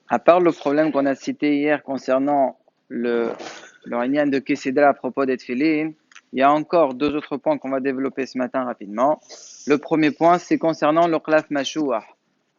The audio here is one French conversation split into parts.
À part le problème qu'on a cité hier concernant le Inyan de Kessidra à propos des Tfilin, il y a encore deux autres points qu'on va développer ce matin rapidement. Le premier point, c'est concernant le Khlaf Mashouah.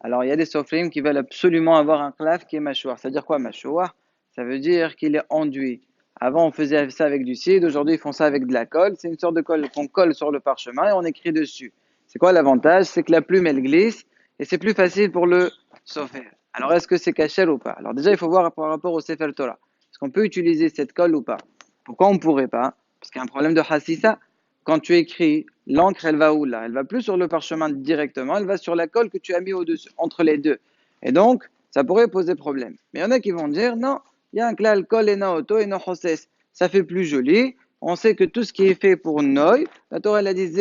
Alors, il y a des Sofrim qui veulent absolument avoir un Khlaf qui est Mashouah. Ça veut dire quoi, Mashouah? Ça veut dire qu'il est enduit. Avant, on faisait ça avec du cidre, aujourd'hui, ils font ça avec de la colle. C'est une sorte de colle qu'on colle sur le parchemin et on écrit dessus. C'est quoi l'avantage? C'est que la plume, elle glisse et c'est plus facile pour le Sofer. Alors, est-ce que c'est cachère ou pas? Alors, déjà, il faut voir par rapport au Sefer Torah. Est-ce qu'on peut utiliser cette colle ou pas? Pourquoi on ne pourrait pas? Parce qu'il y a un problème de hassissa. Quand tu écris, l'encre, elle va où là? Elle va plus sur le parchemin directement, elle va sur la colle que tu as mis au-dessus, entre les deux. Et donc, ça pourrait poser problème. Mais il y en a qui vont dire, non, il y a un klal kol et naoto et no hosses. Ça fait plus joli. On sait que tout ce qui est fait pour Noy, la Torah elle a dit,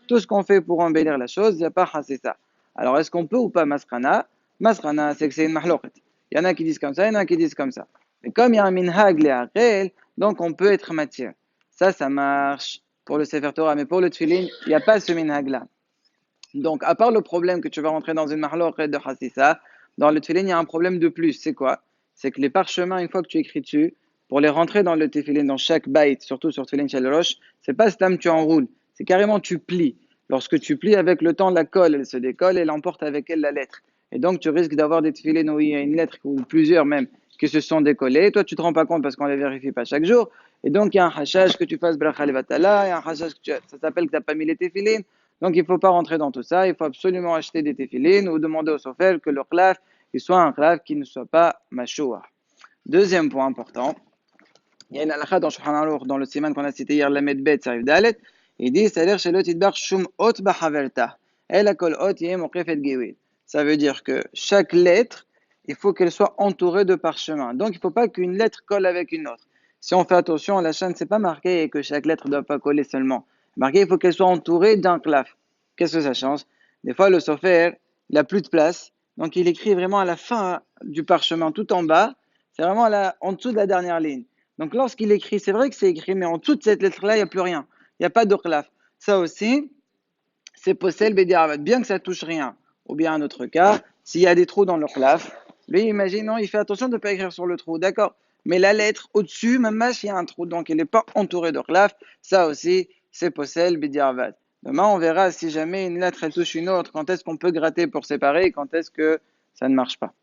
tout ce qu'on fait pour embellir la chose, il n'y a pas hassissa. Alors, est-ce qu'on peut ou pas masrana? Masrana, c'est que c'est une mahloket. Il y en a qui disent comme ça, il y en a qui disent comme ça. Mais comme il y a un minhag le'akel, donc on peut être matière. Ça marche pour le Sefer Torah, mais pour le Tfilin, il n'y a pas ce minhag-là. Donc, à part le problème que tu vas rentrer dans une mahloket de Hassissa, dans le Tfilin, il y a un problème de plus. C'est quoi? C'est que les parchemins, une fois que tu écris dessus, pour les rentrer dans le Tfilin, dans chaque byte, surtout sur Tfilin Shel Rosh, c'est pas stam tu enroules, c'est carrément tu plies. Lorsque tu plies avec le temps, la colle, elle se décolle et elle emporte avec elle la lettre. Et donc, tu risques d'avoir des Tfilin où il y a une lettre, ou plusieurs même, qui se sont décollés. Toi, tu te rends pas compte parce qu'on les vérifie pas chaque jour. Et donc, il y a un hachage que tu fasses bracha levatala, il y a un hachage ça s'appelle que tu n'as pas mis les tefilin. Donc, il ne faut pas rentrer dans tout ça. Il faut absolument acheter des tefilin ou demander au sofer que le khlaf, il soit un khlaf qui ne soit pas machoua. Deuxième point important, il y a une halakha dans Shulchan Aruch, dans le siman qu'on a cité hier, la Medbet, ça arrive d'alet. Il dit, c'est-à-dire, chez l'autre, idbar shum ot bahaverta. Et la kol ot yem oqefet gewil. Ça veut dire que chaque lettre, il faut qu'elle soit entourée de parchemin. Donc, il ne faut pas qu'une lettre colle avec une autre. Si on fait attention, la chaîne, c'est pas marqué que chaque lettre ne doit pas coller seulement. Marqué, il faut qu'elle soit entourée d'un claf. Qu'est-ce que ça change? Des fois, le sofer, il n'a plus de place. Donc, il écrit vraiment à la fin du parchemin, tout en bas. C'est vraiment en dessous de la dernière ligne. Donc, lorsqu'il écrit, c'est vrai que c'est écrit, mais en dessous de cette lettre-là, il n'y a plus rien. Il n'y a pas de claf. Ça aussi, c'est possible, bien que ça touche rien. Ou bien, un autre cas, s'il y a des trous dans le claf, lui, imagine, non, il fait attention de ne pas écrire sur le trou, d'accord. Mais la lettre au-dessus, même il y a un trou, donc il n'est pas entouré de claf. Ça aussi, c'est possible, bidiarvad. Demain, on verra si jamais une lettre elle touche une autre, quand est-ce qu'on peut gratter pour séparer, quand est-ce que ça ne marche pas.